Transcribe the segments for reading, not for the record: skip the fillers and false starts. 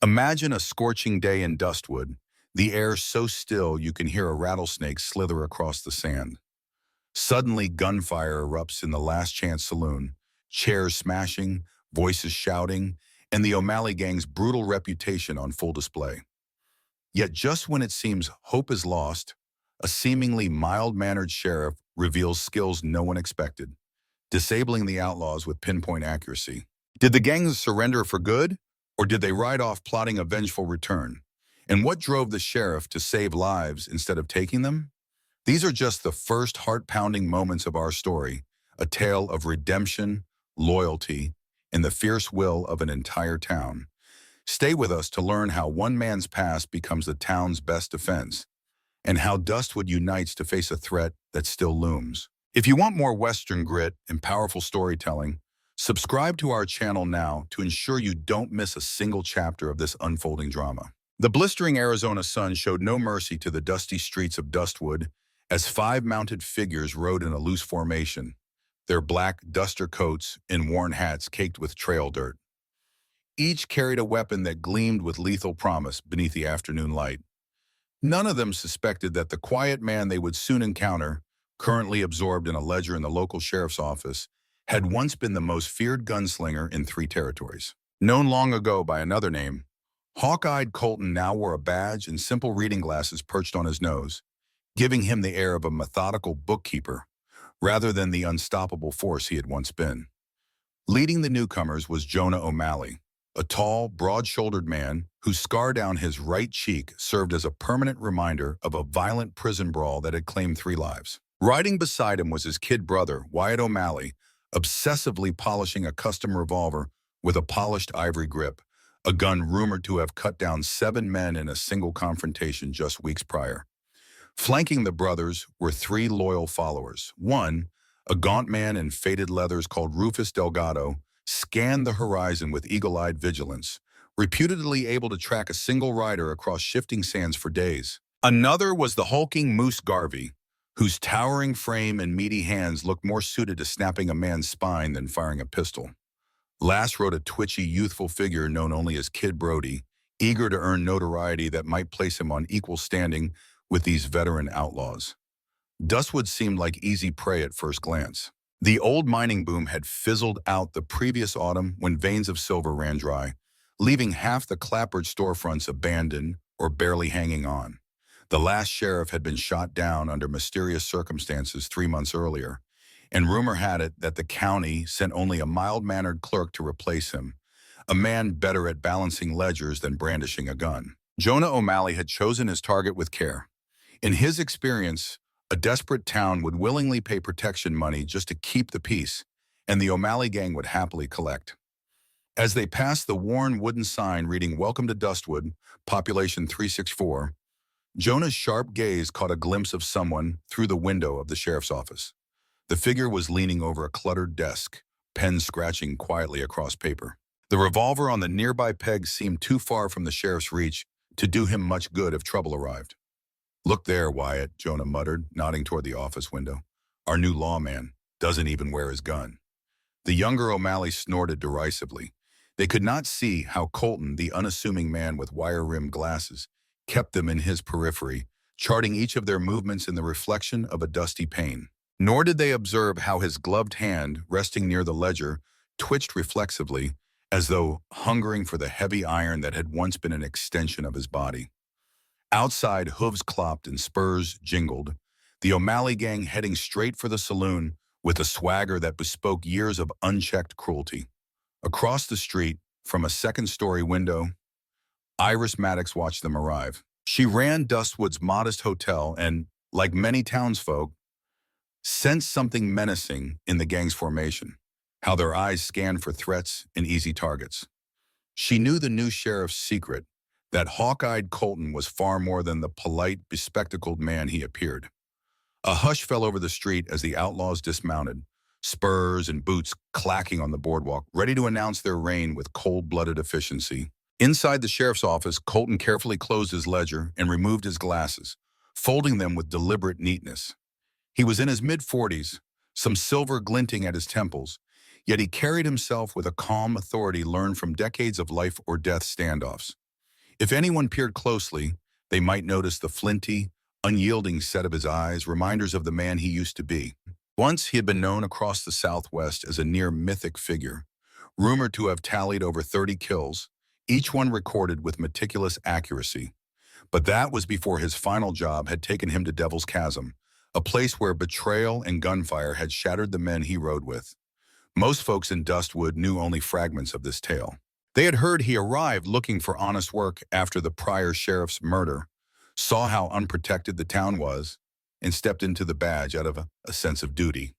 Imagine a scorching day in Dustwood, the air so still you can hear a rattlesnake slither across the sand. Suddenly, gunfire erupts in the Last Chance Saloon, chairs smashing, voices shouting, and the O'Malley gang's brutal reputation on full display. Yet just when it seems hope is lost, a seemingly mild-mannered sheriff reveals skills no one expected, disabling the outlaws with pinpoint accuracy. Did the gangs surrender for good, or did they ride off plotting a vengeful return? And what drove the sheriff to save lives instead of taking them? These are just the first heart-pounding moments of our story, a tale of redemption, loyalty, and the fierce will of an entire town. Stay with us to learn how one man's past becomes the town's best defense, and how Dustwood unites to face a threat that still looms. If you want more Western grit and powerful storytelling, subscribe to our channel now to ensure you don't miss a single chapter of this unfolding drama. The blistering Arizona sun showed no mercy to the dusty streets of Dustwood as five mounted figures rode in a loose formation, their black duster coats and worn hats caked with trail dirt. Each carried a weapon that gleamed with lethal promise beneath the afternoon light. None of them suspected that the quiet man they would soon encounter, currently absorbed in a ledger in the local sheriff's office, had once been the most feared gunslinger in three territories. Known long ago by another name, hawk-eyed Colton now wore a badge and simple reading glasses perched on his nose, giving him the air of a methodical bookkeeper rather than the unstoppable force he had once been. Leading the newcomers was Jonah O'Malley, a tall, broad-shouldered man whose scar down his right cheek served as a permanent reminder of a violent prison brawl that had claimed 3 lives. Riding beside him was his kid brother, Wyatt O'Malley, obsessively polishing a custom revolver with a polished ivory grip, a gun rumored to have cut down 7 men in a single confrontation just weeks prior. Flanking the brothers were 3 loyal followers. One, a gaunt man in faded leathers called Rufus Delgado, scanned the horizon with eagle-eyed vigilance, reputedly able to track a single rider across shifting sands for days. Another was the hulking Moose Garvey, whose towering frame and meaty hands looked more suited to snapping a man's spine than firing a pistol. Last rode a twitchy, youthful figure known only as Kid Brody, eager to earn notoriety that might place him on equal standing with these veteran outlaws. Dustwood seemed like easy prey at first glance. The old mining boom had fizzled out the previous autumn when veins of silver ran dry, leaving half the clapboard storefronts abandoned or barely hanging on. The last sheriff had been shot down under mysterious circumstances 3 months earlier, and rumor had it that the county sent only a mild-mannered clerk to replace him, a man better at balancing ledgers than brandishing a gun. Jonah O'Malley had chosen his target with care. In his experience, a desperate town would willingly pay protection money just to keep the peace, and the O'Malley gang would happily collect. As they passed the worn wooden sign reading "Welcome to Dustwood, Population 364, Jonah's sharp gaze caught a glimpse of someone through the window of the sheriff's office. The figure was leaning over a cluttered desk, pen scratching quietly across paper. The revolver on the nearby peg seemed too far from the sheriff's reach to do him much good if trouble arrived. "Look there, Wyatt," Jonah muttered, nodding toward the office window. "Our new lawman doesn't even wear his gun." The younger O'Malley snorted derisively. They could not see how Colton, the unassuming man with wire-rimmed glasses, kept them in his periphery, charting each of their movements in the reflection of a dusty pane. Nor did they observe how his gloved hand, resting near the ledger, twitched reflexively, as though hungering for the heavy iron that had once been an extension of his body. Outside, hooves clopped and spurs jingled, the O'Malley gang heading straight for the saloon with a swagger that bespoke years of unchecked cruelty. Across the street, from a second-story window, Iris Maddox watched them arrive. She ran Dustwood's modest hotel and, like many townsfolk, sensed something menacing in the gang's formation, how their eyes scanned for threats and easy targets. She knew the new sheriff's secret, that hawk-eyed Colton was far more than the polite, bespectacled man he appeared. A hush fell over the street as the outlaws dismounted, spurs and boots clacking on the boardwalk, ready to announce their reign with cold-blooded efficiency. Inside the sheriff's office, Colton carefully closed his ledger and removed his glasses, folding them with deliberate neatness. He was in his mid-40s, some silver glinting at his temples, yet he carried himself with a calm authority learned from decades of life-or-death standoffs. If anyone peered closely, they might notice the flinty, unyielding set of his eyes, reminders of the man he used to be. Once he had been known across the Southwest as a near mythic figure, rumored to have tallied over 30 kills, each one recorded with meticulous accuracy. But that was before his final job had taken him to Devil's Chasm, a place where betrayal and gunfire had shattered the men he rode with. Most folks in Dustwood knew only fragments of this tale. They had heard he arrived looking for honest work after the prior sheriff's murder, saw how unprotected the town was, and stepped into the badge out of a sense of duty.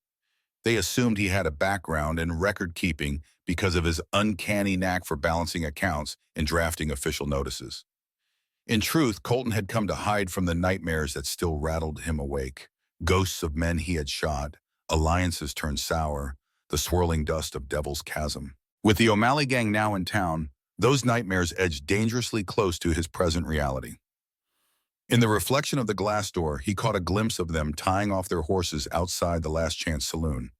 They assumed he had a background in record-keeping because of his uncanny knack for balancing accounts and drafting official notices. In truth, Colton had come to hide from the nightmares that still rattled him awake. Ghosts of men he had shot, alliances turned sour, the swirling dust of Devil's Chasm. With the O'Malley gang now in town, those nightmares edged dangerously close to his present reality. In the reflection of the glass door, he caught a glimpse of them tying off their horses outside the Last Chance saloon.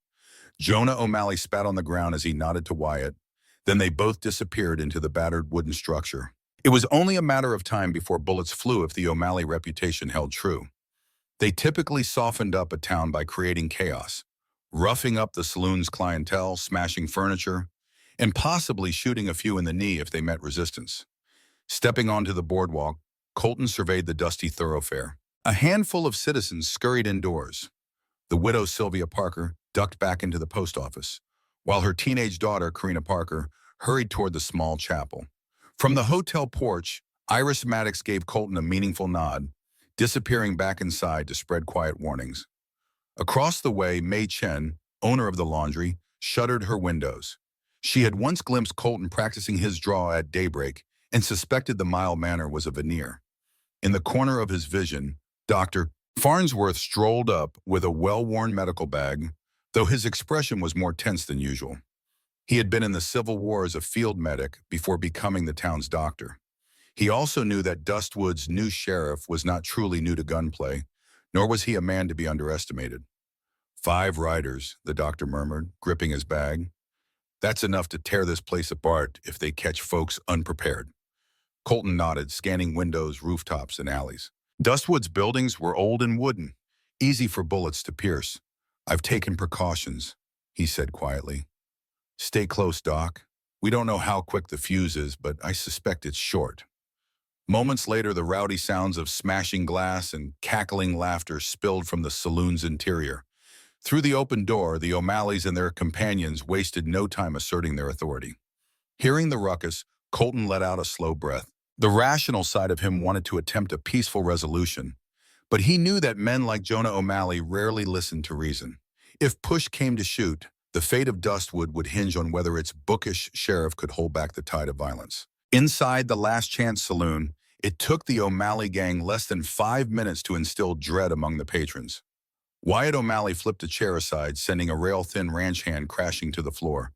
Jonah O'Malley spat on the ground as he nodded to Wyatt. Then they both disappeared into the battered wooden structure. It was only a matter of time before bullets flew if the O'Malley reputation held true. They typically softened up a town by creating chaos, roughing up the saloon's clientele, smashing furniture, and possibly shooting a few in the knee if they met resistance. Stepping onto the boardwalk, Colton surveyed the dusty thoroughfare. A handful of citizens scurried indoors. The widow Sylvia Parker ducked back into the post office, while her teenage daughter, Karina Parker, hurried toward the small chapel. From the hotel porch, Iris Maddox gave Colton a meaningful nod, disappearing back inside to spread quiet warnings. Across the way, Mei Chen, owner of the laundry, shuttered her windows. She had once glimpsed Colton practicing his draw at daybreak and suspected the mild manner was a veneer. In the corner of his vision, Dr. Farnsworth strolled up with a well-worn medical bag, though his expression was more tense than usual. He had been in the Civil War as a field medic before becoming the town's doctor. He also knew that Dustwood's new sheriff was not truly new to gunplay, nor was he a man to be underestimated. 5 riders, the doctor murmured, gripping his bag. That's enough to tear this place apart if they catch folks unprepared. Colton nodded, scanning windows, rooftops, and alleys. Dustwood's buildings were old and wooden, easy for bullets to pierce. I've taken precautions, he said quietly. Stay close, Doc. We don't know how quick the fuse is, but I suspect it's short. Moments later, the rowdy sounds of smashing glass and cackling laughter spilled from the saloon's interior. Through the open door, the O'Malleys and their companions wasted no time asserting their authority. Hearing the ruckus, Colton let out a slow breath. The rational side of him wanted to attempt a peaceful resolution, but he knew that men like Jonah O'Malley rarely listened to reason. If push came to shoot, the fate of Dustwood would hinge on whether its bookish sheriff could hold back the tide of violence. Inside the Last Chance saloon, it took the O'Malley gang less than 5 minutes to instill dread among the patrons. Wyatt O'Malley flipped a chair aside, sending a rail-thin ranch hand crashing to the floor.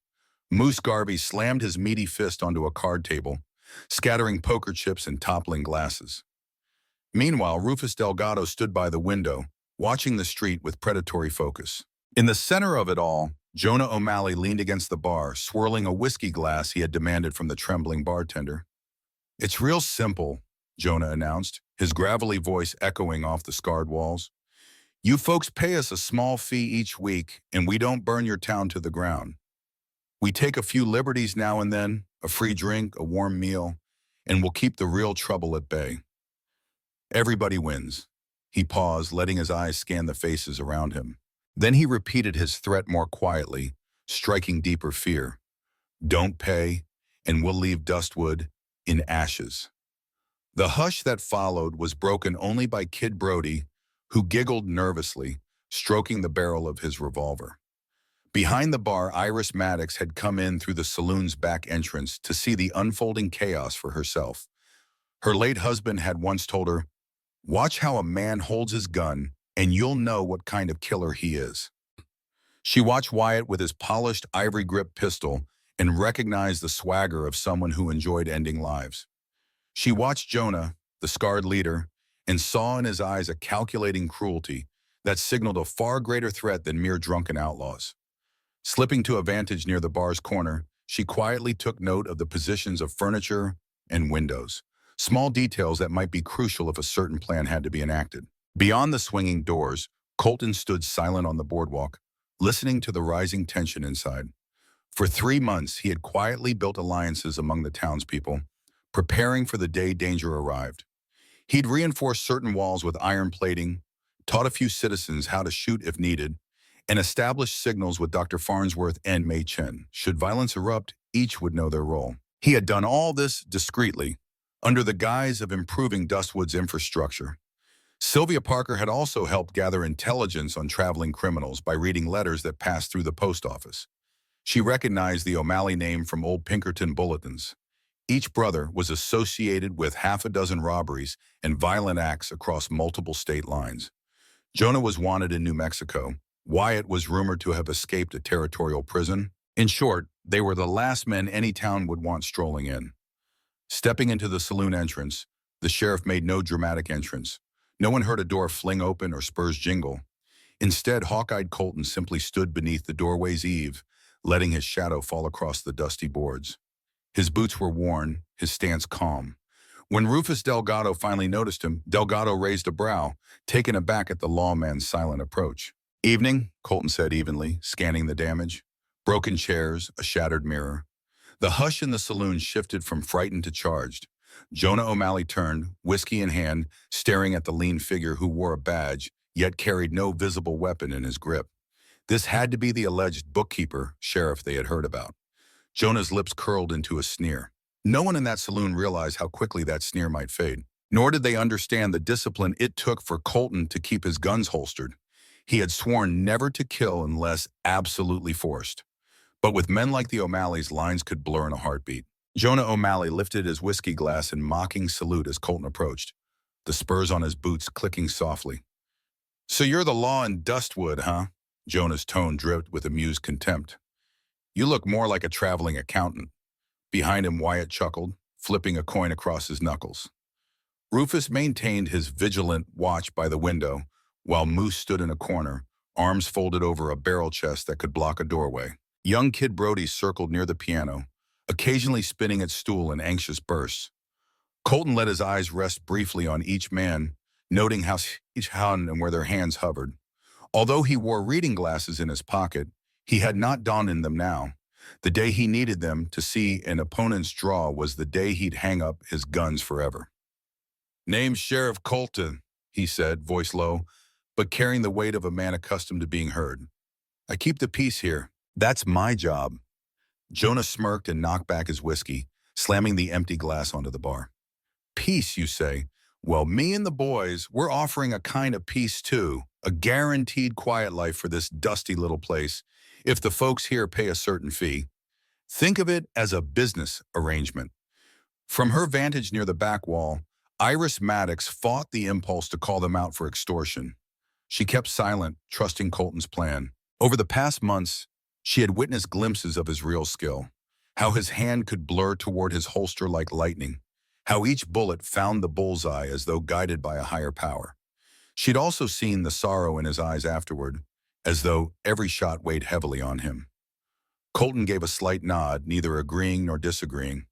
Moose Garvey slammed his meaty fist onto a card table, scattering poker chips and toppling glasses. Meanwhile, Rufus Delgado stood by the window, watching the street with predatory focus. In the center of it all, Jonah O'Malley leaned against the bar, swirling a whiskey glass he had demanded from the trembling bartender. It's real simple, Jonah announced, his gravelly voice echoing off the scarred walls. You folks pay us a small fee each week, and we don't burn your town to the ground. We take a few liberties now and then, a free drink, a warm meal, and we'll keep the real trouble at bay. Everybody wins. He paused, letting his eyes scan the faces around him. Then he repeated his threat more quietly, striking deeper fear. Don't pay, and we'll leave Dustwood in ashes. The hush that followed was broken only by Kid Brody, who giggled nervously, stroking the barrel of his revolver. Behind the bar, Iris Maddox had come in through the saloon's back entrance to see the unfolding chaos for herself. Her late husband had once told her, "Watch how a man holds his gun, and you'll know what kind of killer he is." She watched Wyatt with his polished ivory-grip pistol and recognized the swagger of someone who enjoyed ending lives. She watched Jonah, the scarred leader, and saw in his eyes a calculating cruelty that signaled a far greater threat than mere drunken outlaws. Slipping to a vantage near the bar's corner, she quietly took note of the positions of furniture and windows. Small details that might be crucial if a certain plan had to be enacted. Beyond the swinging doors, Colton stood silent on the boardwalk, listening to the rising tension inside. For 3 months, he had quietly built alliances among the townspeople, preparing for the day danger arrived. He'd reinforced certain walls with iron plating, taught a few citizens how to shoot if needed, and established signals with Dr. Farnsworth and Mei Chen. Should violence erupt, each would know their role. He had done all this discreetly, under the guise of improving Dustwood's infrastructure. Sylvia Parker had also helped gather intelligence on traveling criminals by reading letters that passed through the post office. She recognized the O'Malley name from old Pinkerton bulletins. Each brother was associated with half a dozen robberies and violent acts across multiple state lines. Jonah was wanted in New Mexico. Wyatt was rumored to have escaped a territorial prison. In short, they were the last men any town would want strolling in. Stepping into the saloon entrance, the sheriff made no dramatic entrance. No one heard a door fling open or spurs jingle. Instead, hawk-eyed Colton simply stood beneath the doorway's eave, letting his shadow fall across the dusty boards. His boots were worn, his stance calm. When Rufus Delgado finally noticed him, Delgado raised a brow, taken aback at the lawman's silent approach. "Evening," Colton said evenly, scanning the damage. Broken chairs, a shattered mirror. The hush in the saloon shifted from frightened to charged. Jonah O'Malley turned, whiskey in hand, staring at the lean figure who wore a badge, yet carried no visible weapon in his grip. This had to be the alleged bookkeeper, sheriff they had heard about. Jonah's lips curled into a sneer. No one in that saloon realized how quickly that sneer might fade, nor did they understand the discipline it took for Colton to keep his guns holstered. He had sworn never to kill unless absolutely forced. But with men like the O'Malleys, lines could blur in a heartbeat. Jonah O'Malley lifted his whiskey glass in mocking salute as Colton approached, the spurs on his boots clicking softly. "So you're the law in Dustwood, huh?" Jonah's tone dripped with amused contempt. "You look more like a traveling accountant." Behind him, Wyatt chuckled, flipping a coin across his knuckles. Rufus maintained his vigilant watch by the window, while Moose stood in a corner, arms folded over a barrel chest that could block a doorway. Young Kid Brody circled near the piano, occasionally spinning its stool in anxious bursts. Colton let his eyes rest briefly on each man, noting how each hand and where their hands hovered. Although he wore reading glasses in his pocket, he had not donned them now. The day he needed them to see an opponent's draw was the day he'd hang up his guns forever. "Name's Sheriff Colton," he said, voice low, but carrying the weight of a man accustomed to being heard. "I keep the peace here. That's my job." Jonah smirked and knocked back his whiskey, slamming the empty glass onto the bar. "Peace, you say? Well, me and the boys, we're offering a kind of peace too, a guaranteed quiet life for this dusty little place, if the folks here pay a certain fee. Think of it as a business arrangement." From her vantage near the back wall, Iris Maddox fought the impulse to call them out for extortion. She kept silent, trusting Colton's plan. Over the past months, she had witnessed glimpses of his real skill, how his hand could blur toward his holster like lightning, how each bullet found the bullseye as though guided by a higher power. She'd also seen the sorrow in his eyes afterward, as though every shot weighed heavily on him. Colton gave a slight nod, neither agreeing nor disagreeing.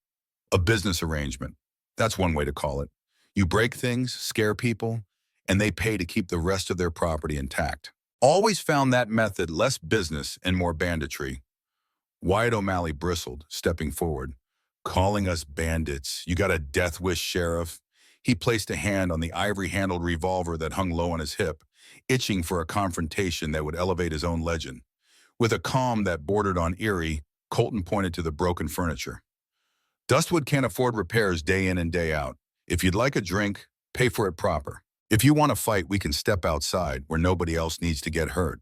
A business arrangement. That's one way to call it. You break things, scare people, and they pay to keep the rest of their property intact. Always found that method less business and more banditry. Wyatt O'Malley bristled, stepping forward. "Calling us bandits. You got a death wish, Sheriff?" He placed a hand on the ivory-handled revolver that hung low on his hip, itching for a confrontation that would elevate his own legend. With a calm that bordered on eerie, Colton pointed to the broken furniture. "Dustwood can't afford repairs day in and day out. If you'd like a drink, pay for it proper. If you want to fight, we can step outside where nobody else needs to get hurt."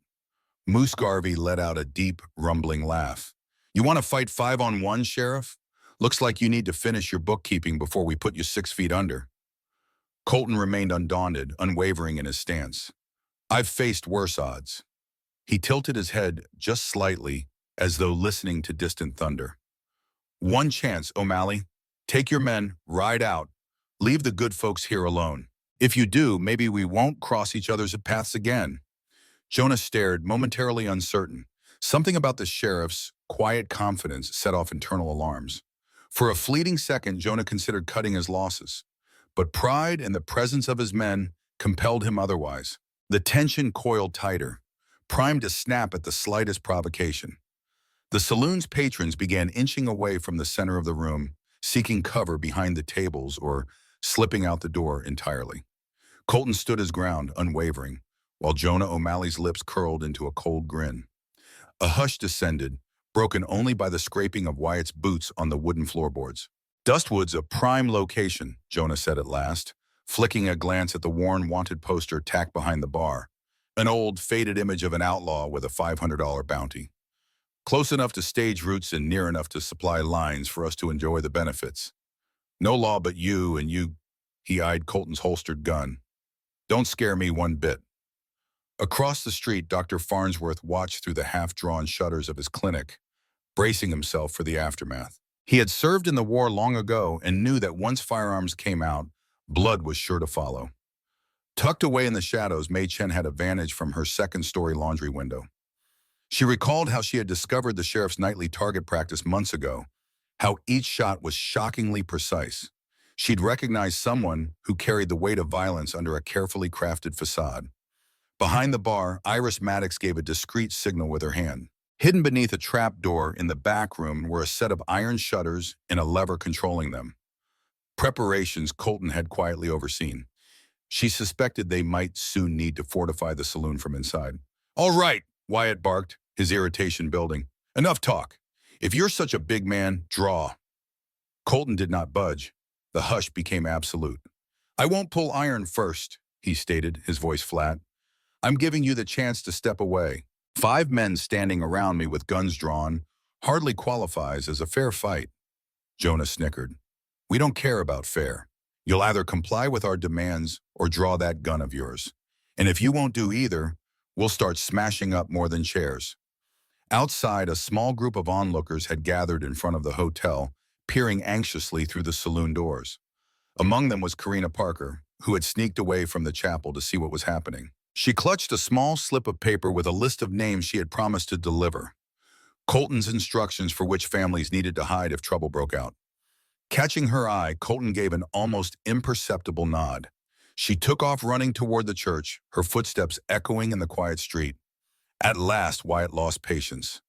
Moose Garvey let out a deep, rumbling laugh. "You want to fight 5-on-1, Sheriff? Looks like you need to finish your bookkeeping before we put you 6 feet under." Colton remained undaunted, unwavering in his stance. "I've faced worse odds." He tilted his head just slightly, as though listening to distant thunder. "One chance, O'Malley. Take your men, ride out. Leave the good folks here alone. If you do, maybe we won't cross each other's paths again." Jonah stared, momentarily uncertain. Something about the sheriff's quiet confidence set off internal alarms. For a fleeting second, Jonah considered cutting his losses. but pride and the presence of his men compelled him otherwise. The tension coiled tighter, primed to snap at the slightest provocation. The saloon's patrons began inching away from the center of the room, seeking cover behind the tables or slipping out the door entirely. Colton stood his ground, unwavering, while Jonah O'Malley's lips curled into a cold grin. A hush descended, broken only by the scraping of Wyatt's boots on the wooden floorboards. "Dustwood's a prime location," Jonah said at last, flicking a glance at the worn wanted poster tacked behind the bar, an old, faded image of an outlaw with a $500 bounty. "Close enough to stage routes and near enough to supply lines for us to enjoy the benefits. No law but you and you." He eyed Colton's holstered gun. "Don't scare me one bit." Across the street, Dr. Farnsworth watched through the half-drawn shutters of his clinic, bracing himself for the aftermath. He had served in the war long ago and knew that once firearms came out, blood was sure to follow. Tucked away in the shadows, Mei Chen had a vantage from her second-story laundry window. She recalled how she had discovered the sheriff's nightly target practice months ago, how each shot was shockingly precise. She'd recognized someone who carried the weight of violence under a carefully crafted facade. Behind the bar, Iris Maddox gave a discreet signal with her hand. Hidden beneath a trap door in the back room were a set of iron shutters and a lever controlling them. Preparations Colton had quietly overseen. She suspected they might soon need to fortify the saloon from inside. "All right," Wyatt barked, his irritation building. "Enough talk. If you're such a big man, draw." Colton did not budge. The hush became absolute. "I won't pull iron first," he stated, his voice flat. "I'm giving you the chance to step away. 5 men standing around me with guns drawn hardly qualifies as a fair fight." Jonah snickered. "We don't care about fair. You'll either comply with our demands or draw that gun of yours. And if you won't do either, we'll start smashing up more than chairs." Outside, a small group of onlookers had gathered in front of the hotel, peering anxiously through the saloon doors. Among them was Karina Parker, who had sneaked away from the chapel to see what was happening. She clutched a small slip of paper with a list of names she had promised to deliver, Colton's instructions for which families needed to hide if trouble broke out. Catching her eye, Colton gave an almost imperceptible nod. She took off running toward the church, her footsteps echoing in the quiet street. At last, Wyatt lost patience.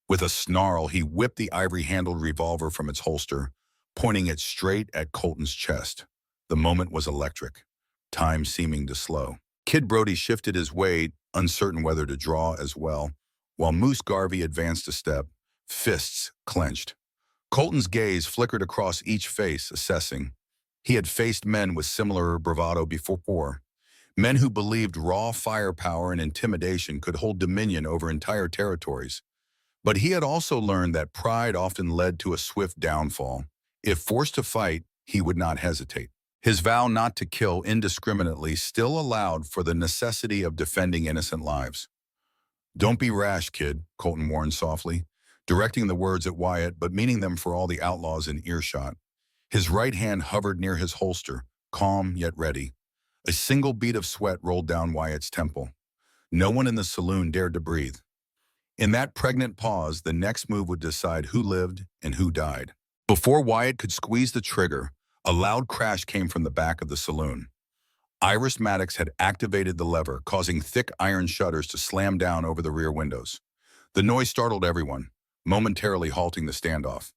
With a snarl, he whipped the ivory-handled revolver from its holster, pointing it straight at Colton's chest. The moment was electric, time seeming to slow. Kid Brody shifted his weight, uncertain whether to draw as well, while Moose Garvey advanced a step, fists clenched. Colton's gaze flickered across each face, assessing. He had faced men with similar bravado before, men who believed raw firepower and intimidation could hold dominion over entire territories. But he had also learned that pride often led to a swift downfall. If forced to fight, he would not hesitate. His vow not to kill indiscriminately still allowed for the necessity of defending innocent lives. "Don't be rash, kid," Colton warned softly, directing the words at Wyatt but meaning them for all the outlaws in earshot. His right hand hovered near his holster, calm yet ready. A single bead of sweat rolled down Wyatt's temple. No one in the saloon dared to breathe. In that pregnant pause, the next move would decide who lived and who died. Before Wyatt could squeeze the trigger, a loud crash came from the back of the saloon. Iris Maddox had activated the lever, causing thick iron shutters to slam down over the rear windows. The noise startled everyone, momentarily halting the standoff.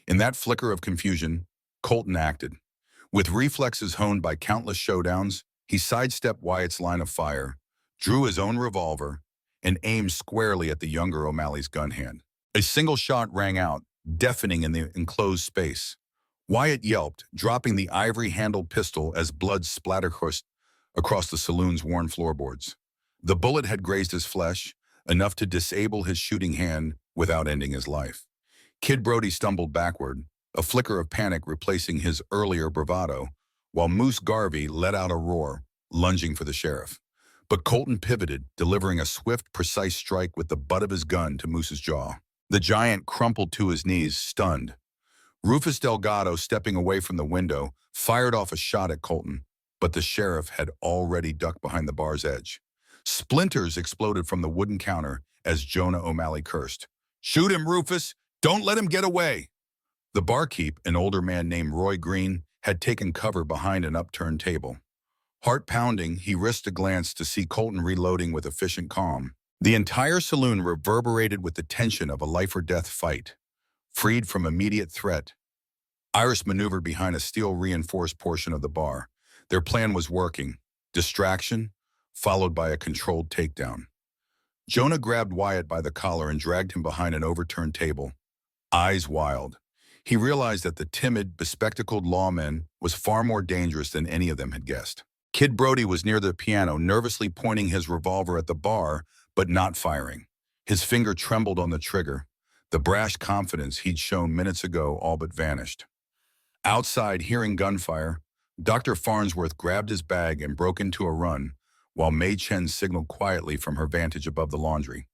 In that flicker of confusion, Colton acted. With reflexes honed by countless showdowns, he sidestepped Wyatt's line of fire, drew his own revolver, and aimed squarely at the younger O'Malley's gun hand. A single shot rang out, deafening in the enclosed space. Wyatt yelped, dropping the ivory-handled pistol as blood splattered across the saloon's worn floorboards. The bullet had grazed his flesh, enough to disable his shooting hand without ending his life. Kid Brody stumbled backward, a flicker of panic replacing his earlier bravado, while Moose Garvey let out a roar, lunging for the sheriff. But Colton pivoted, delivering a swift, precise strike with the butt of his gun to Moose's jaw. The giant crumpled to his knees, stunned. Rufus Delgado, stepping away from the window, fired off a shot at Colton, but the sheriff had already ducked behind the bar's edge. Splinters exploded from the wooden counter as Jonah O'Malley cursed. "Shoot him, Rufus! Don't let him get away!" The barkeep, an older man named Roy Green, had taken cover behind an upturned table. Heart pounding, he risked a glance to see Colton reloading with efficient calm. The entire saloon reverberated with the tension of a life-or-death fight. Freed from immediate threat, Iris maneuvered behind a steel-reinforced portion of the bar. Their plan was working. Distraction, followed by a controlled takedown. Jonah grabbed Wyatt by the collar and dragged him behind an overturned table. Eyes wild. He realized that the timid, bespectacled lawman was far more dangerous than any of them had guessed. Kid Brody was near the piano, nervously pointing his revolver at the bar, but not firing. His finger trembled on the trigger. The brash confidence he'd shown minutes ago all but vanished. Outside, hearing gunfire, Dr. Farnsworth grabbed his bag and broke into a run, while Mei Chen signaled quietly from her vantage above the laundry.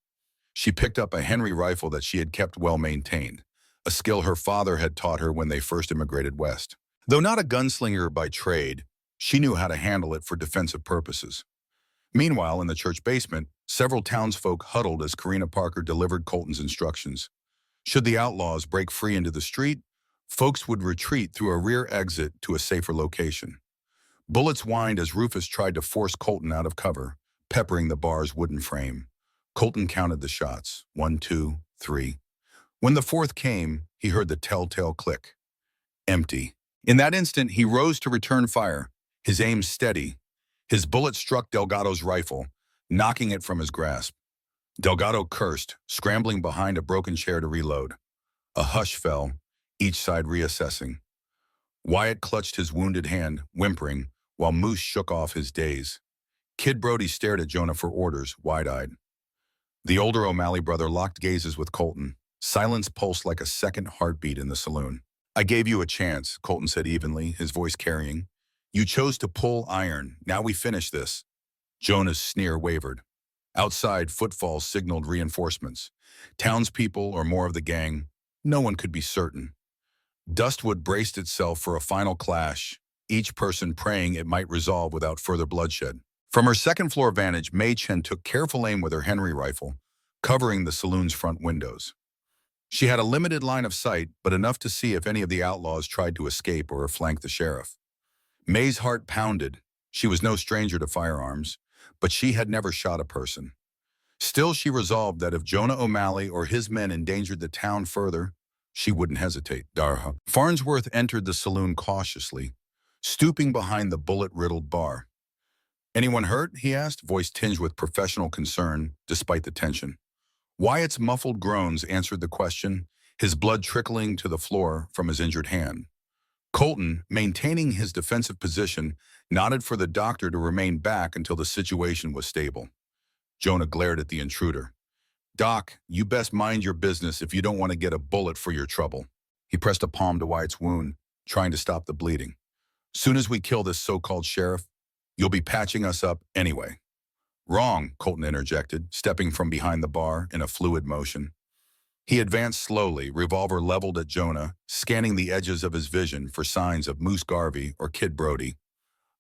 She picked up a Henry rifle that she had kept well maintained, a skill her father had taught her when they first immigrated west. Though not a gunslinger by trade, she knew how to handle it for defensive purposes. Meanwhile, in the church basement, several townsfolk huddled as Karina Parker delivered Colton's instructions. Should the outlaws break free into the street, folks would retreat through a rear exit to a safer location. Bullets whined as Rufus tried to force Colton out of cover, peppering the bar's wooden frame. Colton counted the shots. 1, 2, 3. When the fourth came, he heard the telltale click. Empty. In that instant, he rose to return fire, his aim steady. His bullet struck Delgado's rifle, knocking it from his grasp. Delgado cursed, scrambling behind a broken chair to reload. A hush fell, each side reassessing. Wyatt clutched his wounded hand, whimpering, while Moose shook off his daze. Kid Brody stared at Jonah for orders, wide-eyed. The older O'Malley brother locked gazes with Colton. Silence pulsed like a second heartbeat in the saloon. "I gave you a chance," Colton said evenly, his voice carrying. "You chose to pull iron. Now we finish this." Jonah's sneer wavered. Outside, footfalls signaled reinforcements. Townspeople or more of the gang. No one could be certain. Dustwood braced itself for a final clash, each person praying it might resolve without further bloodshed. From her second-floor vantage, Mei Chen took careful aim with her Henry rifle, covering the saloon's front windows. She had a limited line of sight, but enough to see if any of the outlaws tried to escape or flank the sheriff. May's heart pounded. She was no stranger to firearms, but she had never shot a person. Still, she resolved that if Jonah O'Malley or his men endangered the town further, she wouldn't hesitate. Darha. Farnsworth entered the saloon cautiously, stooping behind the bullet-riddled bar. "Anyone hurt?" he asked, voice tinged with professional concern, despite the tension. Wyatt's muffled groans answered the question, his blood trickling to the floor from his injured hand. Colton, maintaining his defensive position, nodded for the doctor to remain back until the situation was stable. Jonah glared at the intruder. "Doc, you best mind your business if you don't want to get a bullet for your trouble." He pressed a palm to Wyatt's wound, trying to stop the bleeding. "Soon as we kill this so-called sheriff, you'll be patching us up anyway." "Wrong," Colton interjected, stepping from behind the bar in a fluid motion. He advanced slowly, revolver leveled at Jonah, scanning the edges of his vision for signs of Moose Garvey or Kid Brody.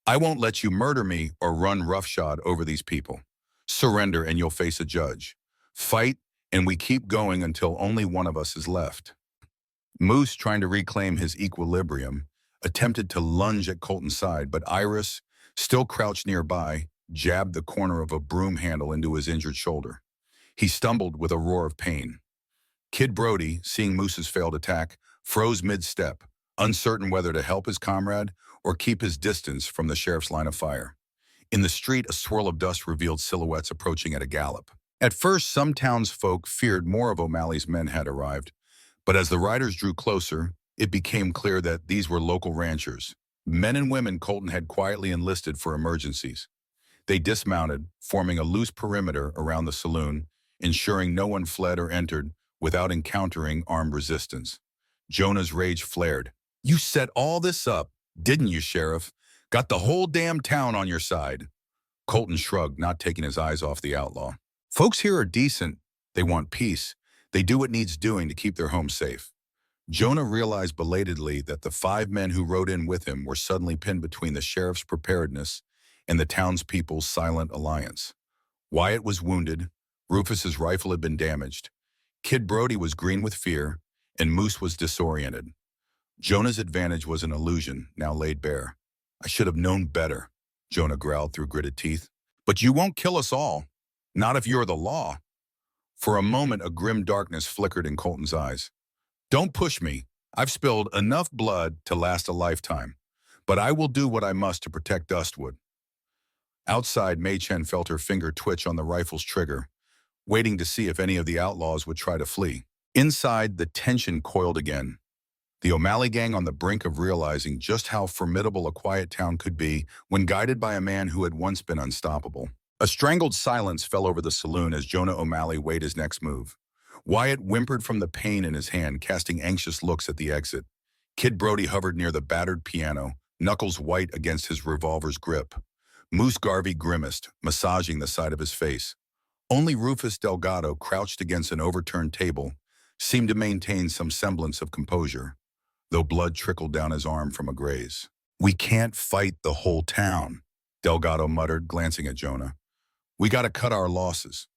"I won't let you murder me or run roughshod over these people. Surrender and you'll face a judge. Fight, and we keep going until only one of us is left." Moose, trying to reclaim his equilibrium, attempted to lunge at Colton's side, but Iris, still crouched nearby, jabbed the corner of a broom handle into his injured shoulder. He stumbled with a roar of pain. Kid Brody, seeing Moose's failed attack, froze mid-step, uncertain whether to help his comrade or keep his distance from the sheriff's line of fire. In the street, a swirl of dust revealed silhouettes approaching at a gallop. At first, some townsfolk feared more of O'Malley's men had arrived, but as the riders drew closer, it became clear that these were local ranchers, men and women Colton had quietly enlisted for emergencies. They dismounted, forming a loose perimeter around the saloon, ensuring no one fled or entered without encountering armed resistance. Jonah's rage flared. "You set all this up, didn't you, Sheriff? Got the whole damn town on your side." Colton shrugged, not taking his eyes off the outlaw. "Folks here are decent. They want peace. They do what needs doing to keep their home safe." Jonah realized belatedly that the 5 men who rode in with him were suddenly pinned between the sheriff's preparedness and the townspeople's silent alliance. Wyatt was wounded, Rufus's rifle had been damaged, Kid Brody was green with fear, and Moose was disoriented. Jonah's advantage was an illusion, now laid bare. I should have known better, Jonah growled through gritted teeth. But you won't kill us all. Not if you're the law. For a moment, a grim darkness flickered in Colton's eyes. Don't push me. I've spilled enough blood to last a lifetime. But I will do what I must to protect Dustwood. Outside, Mei Chen felt her finger twitch on the rifle's trigger, waiting to see if any of the outlaws would try to flee. Inside, the tension coiled again. The O'Malley gang on the brink of realizing just how formidable a quiet town could be when guided by a man who had once been unstoppable. A strangled silence fell over the saloon as Jonah O'Malley weighed his next move. Wyatt whimpered from the pain in his hand, casting anxious looks at the exit. Kid Brody hovered near the battered piano, knuckles white against his revolver's grip. Moose Garvey grimaced, massaging the side of his face. Only Rufus Delgado, crouched against an overturned table, seemed to maintain some semblance of composure, though blood trickled down his arm from a graze. We can't fight the whole town, Delgado muttered, glancing at Jonah. We gotta cut our losses.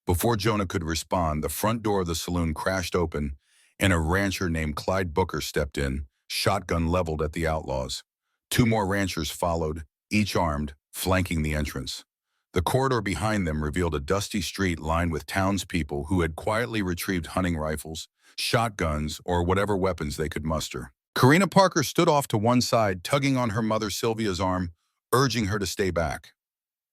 Before Jonah could respond, the front door of the saloon crashed open, and a rancher named Clyde Booker stepped in, shotgun leveled at the outlaws. Two more ranchers followed, each armed, flanking the entrance. The corridor behind them revealed a dusty street lined with townspeople who had quietly retrieved hunting rifles, shotguns, or whatever weapons they could muster. Karina Parker stood off to one side, tugging on her mother Sylvia's arm, urging her to stay back.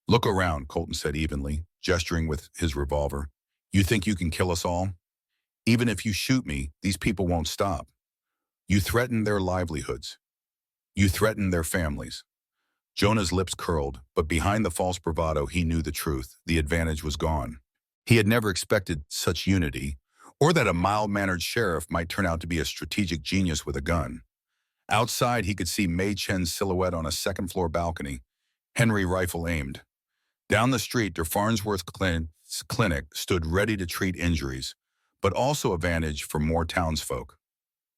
Look around, Colton said evenly, gesturing with his revolver. You think you can kill us all? Even if you shoot me, these people won't stop. You threaten their livelihoods. You threaten their families. Jonah's lips curled, but behind the false bravado he knew the truth. The advantage was gone. He had never expected such unity, or that a mild-mannered sheriff might turn out to be a strategic genius with a gun. Outside, he could see Mei Chen's silhouette on a second-floor balcony, Henry rifle aimed. Down the street, der Farnsworth Clinic stood ready to treat injuries, but also a vantage for more townsfolk.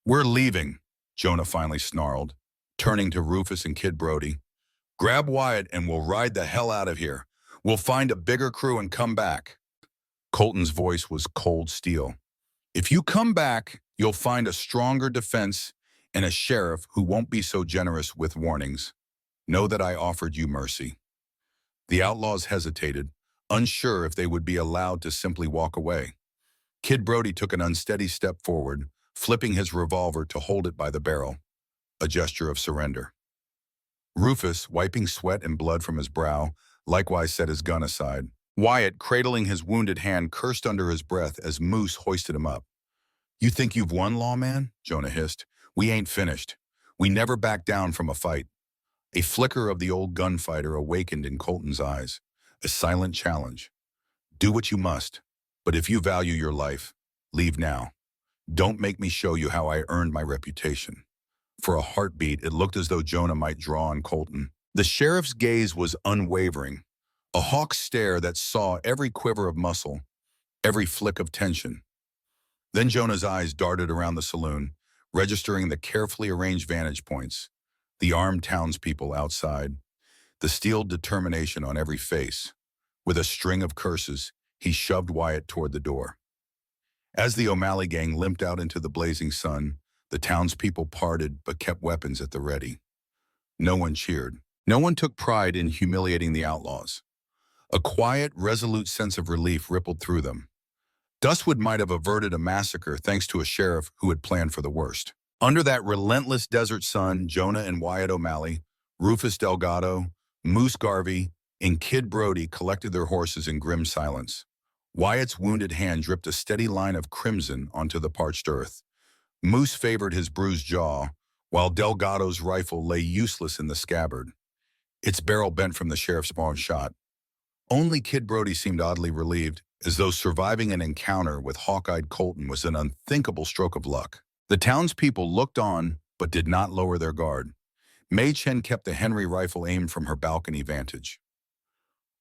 We're leaving, Jonah finally snarled, turning to Rufus and Kid Brody. Grab Wyatt and we'll ride the hell out of here. We'll find a bigger crew and come back. Colton's voice was cold steel. If you come back, you'll find a stronger defense and a sheriff who won't be so generous with warnings. Know that I offered you mercy. The outlaws hesitated, unsure if they would be allowed to simply walk away. Kid Brody took an unsteady step forward, flipping his revolver to hold it by the barrel, a gesture of surrender. Rufus, wiping sweat and blood from his brow, likewise set his gun aside. Wyatt, cradling his wounded hand, cursed under his breath as Moose hoisted him up. You think you've won, lawman? Jonah hissed. We ain't finished. We never back down from a fight. A flicker of the old gunfighter awakened in Colton's eyes, a silent challenge. Do what you must, but if you value your life, leave now. Don't make me show you how I earned my reputation. For a heartbeat, it looked as though Jonah might draw on Colton. The sheriff's gaze was unwavering, a hawk's stare that saw every quiver of muscle, every flick of tension. Then Jonah's eyes darted around the saloon, registering the carefully arranged vantage points, the armed townspeople outside, the steeled determination on every face. With a string of curses, he shoved Wyatt toward the door. As the O'Malley gang limped out into the blazing sun, the townspeople parted but kept weapons at the ready. No one cheered. No one took pride in humiliating the outlaws. A quiet, resolute sense of relief rippled through them. Dustwood might have averted a massacre thanks to a sheriff who had planned for the worst. Under that relentless desert sun, Jonah and Wyatt O'Malley, Rufus Delgado, Moose Garvey, and Kid Brody collected their horses in grim silence. Wyatt's wounded hand dripped a steady line of crimson onto the parched earth. Moose favored his bruised jaw, while Delgado's rifle lay useless in the scabbard, its barrel bent from the sheriff's own shot. Only Kid Brody seemed oddly relieved, as though surviving an encounter with hawk-eyed Colton was an unthinkable stroke of luck. The townspeople looked on, but did not lower their guard. Mei Chen kept the Henry rifle aimed from her balcony vantage.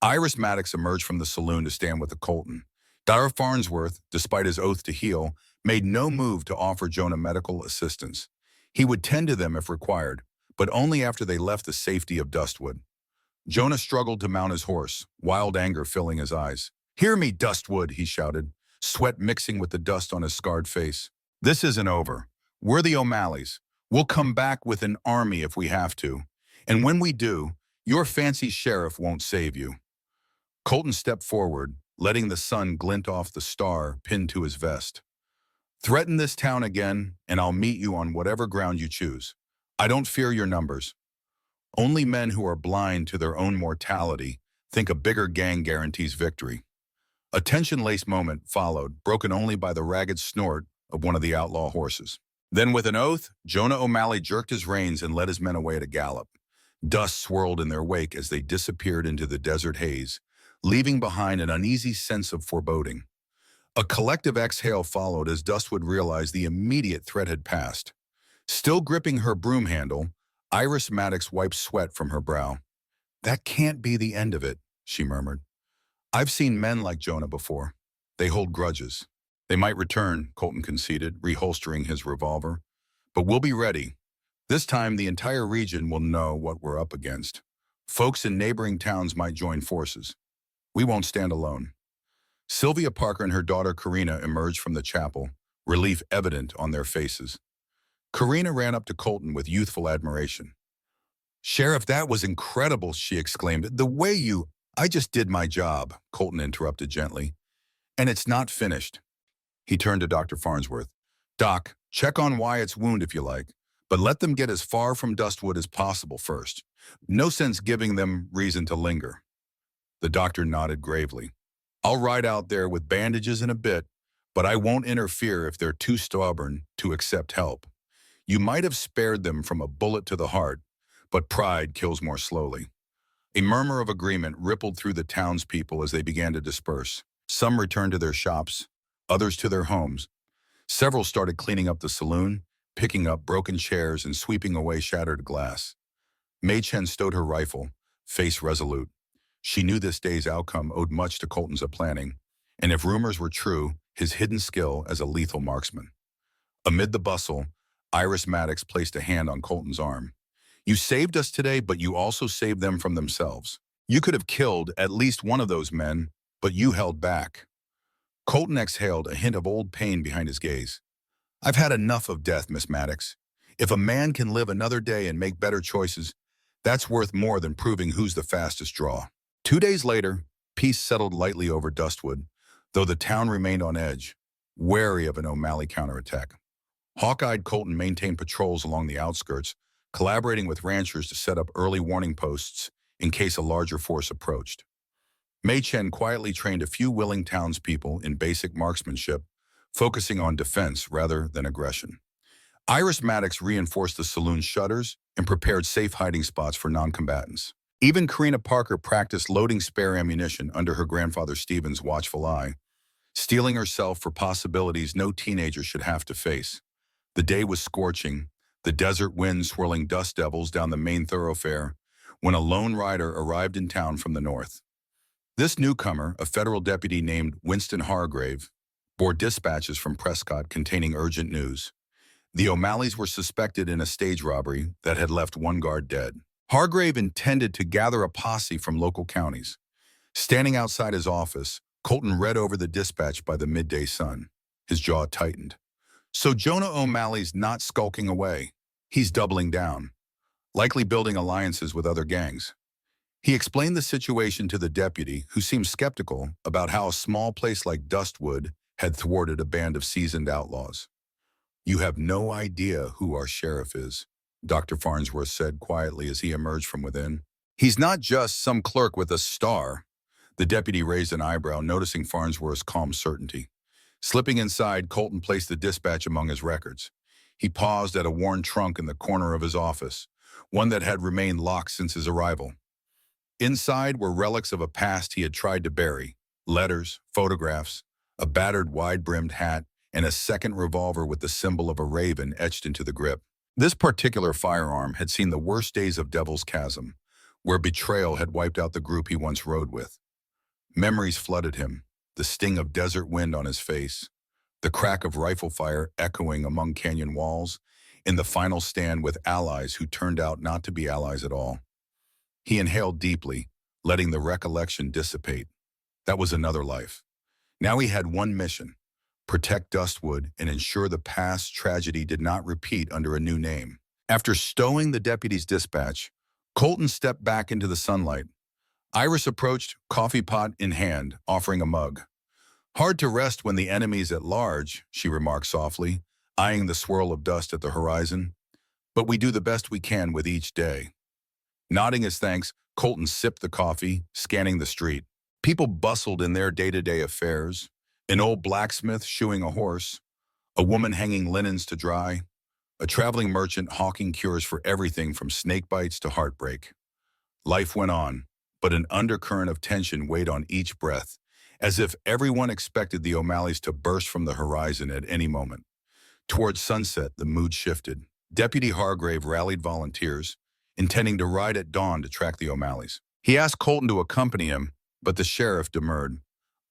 Iris Maddox emerged from the saloon to stand with the Colton. Dr. Farnsworth, despite his oath to heal, made no move to offer Jonah medical assistance. He would tend to them if required, but only after they left the safety of Dustwood. Jonah struggled to mount his horse, wild anger filling his eyes. Hear me, Dustwood, he shouted, sweat mixing with the dust on his scarred face. This isn't over. We're the O'Malleys. We'll come back with an army if we have to. And when we do, your fancy sheriff won't save you. Colton stepped forward, letting the sun glint off the star pinned to his vest. Threaten this town again, and I'll meet you on whatever ground you choose. I don't fear your numbers. Only men who are blind to their own mortality think a bigger gang guarantees victory. A tension-laced moment followed, broken only by the ragged snort of one of the outlaw horses. Then with an oath, Jonah O'Malley jerked his reins and led his men away at a gallop. Dust swirled in their wake as they disappeared into the desert haze, leaving behind an uneasy sense of foreboding. A collective exhale followed as Dustwood realized the immediate threat had passed. Still gripping her broom handle, Iris Maddox wiped sweat from her brow. "That can't be the end of it," she murmured. "I've seen men like Jonah before. They hold grudges." "They might return," Colton conceded, reholstering his revolver. "But we'll be ready. This time, the entire region will know what we're up against. Folks in neighboring towns might join forces. We won't stand alone." Sylvia Parker and her daughter Karina emerged from the chapel, relief evident on their faces. Karina ran up to Colton with youthful admiration. "Sheriff, that was incredible," she exclaimed. "The way you—" "I just did my job," Colton interrupted gently. "And it's not finished." He turned to Dr. Farnsworth. "Doc, check on Wyatt's wound if you like, but let them get as far from Dustwood as possible first. No sense giving them reason to linger." The doctor nodded gravely. "I'll ride out there with bandages in a bit, but I won't interfere if they're too stubborn to accept help. You might have spared them from a bullet to the heart, but pride kills more slowly." A murmur of agreement rippled through the townspeople as they began to disperse. Some returned to their shops, others to their homes. Several started cleaning up the saloon, picking up broken chairs and sweeping away shattered glass. Mei Chen stowed her rifle, face resolute. She knew this day's outcome owed much to Colton's planning, and if rumors were true, his hidden skill as a lethal marksman. Amid the bustle, Iris Maddox placed a hand on Colton's arm. "You saved us today, but you also saved them from themselves. You could have killed at least one of those men, but you held back." Colton exhaled, a hint of old pain behind his gaze. "I've had enough of death, Miss Maddox. If a man can live another day and make better choices, that's worth more than proving who's the fastest draw." 2 days later, peace settled lightly over Dustwood, though the town remained on edge, wary of an O'Malley counterattack. Hawk-eyed Colton maintained patrols along the outskirts, collaborating with ranchers to set up early warning posts in case a larger force approached. Mei Chen quietly trained a few willing townspeople in basic marksmanship, focusing on defense rather than aggression. Iris Maddox reinforced the saloon shutters and prepared safe hiding spots for non-combatants. Even Karina Parker practiced loading spare ammunition under her grandfather Stephen's watchful eye, steeling herself for possibilities no teenager should have to face. The day was scorching, the desert wind swirling dust devils down the main thoroughfare, when a lone rider arrived in town from the north. This newcomer, a federal deputy named Winston Hargrave, bore dispatches from Prescott containing urgent news. The O'Malleys were suspected in a stage robbery that had left one guard dead. Hargrave intended to gather a posse from local counties. Standing outside his office, Colton read over the dispatch by the midday sun. His jaw tightened. So Jonah O'Malley's not skulking away. He's doubling down, likely building alliances with other gangs. He explained the situation to the deputy, who seemed skeptical about how a small place like Dustwood had thwarted a band of seasoned outlaws. "You have no idea who our sheriff is," Dr. Farnsworth said quietly as he emerged from within. "He's not just some clerk with a star." The deputy raised an eyebrow, noticing Farnsworth's calm certainty. Slipping inside, Colton placed the dispatch among his records. He paused at a worn trunk in the corner of his office, one that had remained locked since his arrival. Inside were relics of a past he had tried to bury: letters, photographs, a battered wide-brimmed hat, and a second revolver with the symbol of a raven etched into the grip. This particular firearm had seen the worst days of Devil's Chasm, where betrayal had wiped out the group he once rode with. Memories flooded him, the sting of desert wind on his face, the crack of rifle fire echoing among canyon walls, in the final stand with allies who turned out not to be allies at all. He inhaled deeply, letting the recollection dissipate. That was another life. Now he had one mission: protect Dustwood and ensure the past tragedy did not repeat under a new name. After stowing the deputy's dispatch, Colton stepped back into the sunlight. Iris approached, coffee pot in hand, offering a mug. "Hard to rest when the enemy's at large," she remarked softly, eyeing the swirl of dust at the horizon. "But we do the best we can with each day." Nodding his thanks, Colton sipped the coffee, scanning the street. People bustled in their day-to-day affairs. An old blacksmith shoeing a horse, a woman hanging linens to dry, a traveling merchant hawking cures for everything from snake bites to heartbreak. Life went on, but an undercurrent of tension weighed on each breath, as if everyone expected the O'Malleys to burst from the horizon at any moment. Towards sunset, the mood shifted. Deputy Hargrave rallied volunteers, intending to ride at dawn to track the O'Malleys. He asked Colton to accompany him, but the sheriff demurred.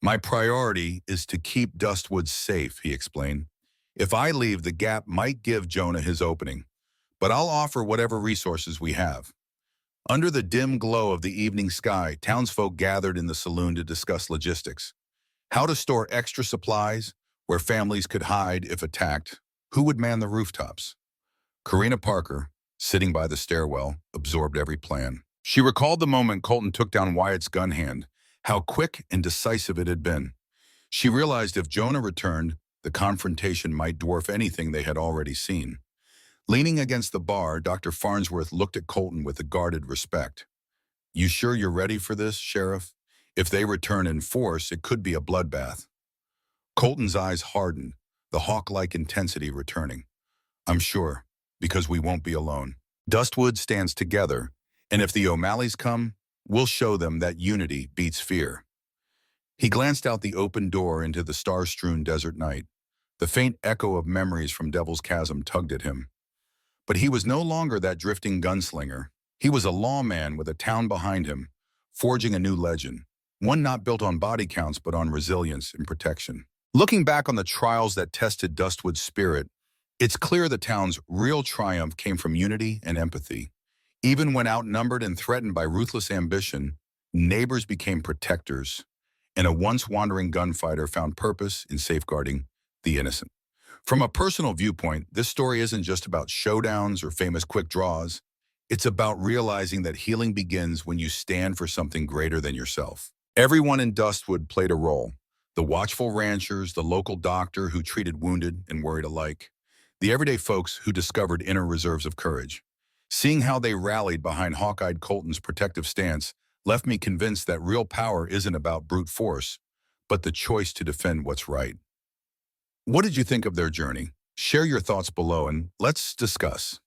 "My priority is to keep Dustwood safe," he explained. "If I leave, the Gap might give Jonah his opening, but I'll offer whatever resources we have." Under the dim glow of the evening sky, townsfolk gathered in the saloon to discuss logistics. How to store extra supplies, where families could hide if attacked, who would man the rooftops. Karina Parker, sitting by the stairwell, absorbed every plan. She recalled the moment Colton took down Wyatt's gun hand, how quick and decisive it had been. She realized if Jonah returned, the confrontation might dwarf anything they had already seen. Leaning against the bar, Dr. Farnsworth looked at Colton with a guarded respect. "You sure you're ready for this, Sheriff? If they return in force, it could be a bloodbath." Colton's eyes hardened, the hawk-like intensity returning. "I'm sure, because we won't be alone. Dustwood stands together, and if the O'Malleys come, we'll show them that unity beats fear." He glanced out the open door into the star-strewn desert night. The faint echo of memories from Devil's Chasm tugged at him. But he was no longer that drifting gunslinger. He was a lawman with a town behind him, forging a new legend, one not built on body counts but on resilience and protection. Looking back on the trials that tested Dustwood's spirit, it's clear the town's real triumph came from unity and empathy. Even when outnumbered and threatened by ruthless ambition, neighbors became protectors, and a once wandering gunfighter found purpose in safeguarding the innocent. From a personal viewpoint, this story isn't just about showdowns or famous quick draws. It's about realizing that healing begins when you stand for something greater than yourself. Everyone in Dustwood played a role. The watchful ranchers, the local doctor who treated wounded and worried alike, the everyday folks who discovered inner reserves of courage. Seeing how they rallied behind hawk-eyed Colton's protective stance left me convinced that real power isn't about brute force, but the choice to defend what's right. What did you think of their journey? Share your thoughts below and let's discuss.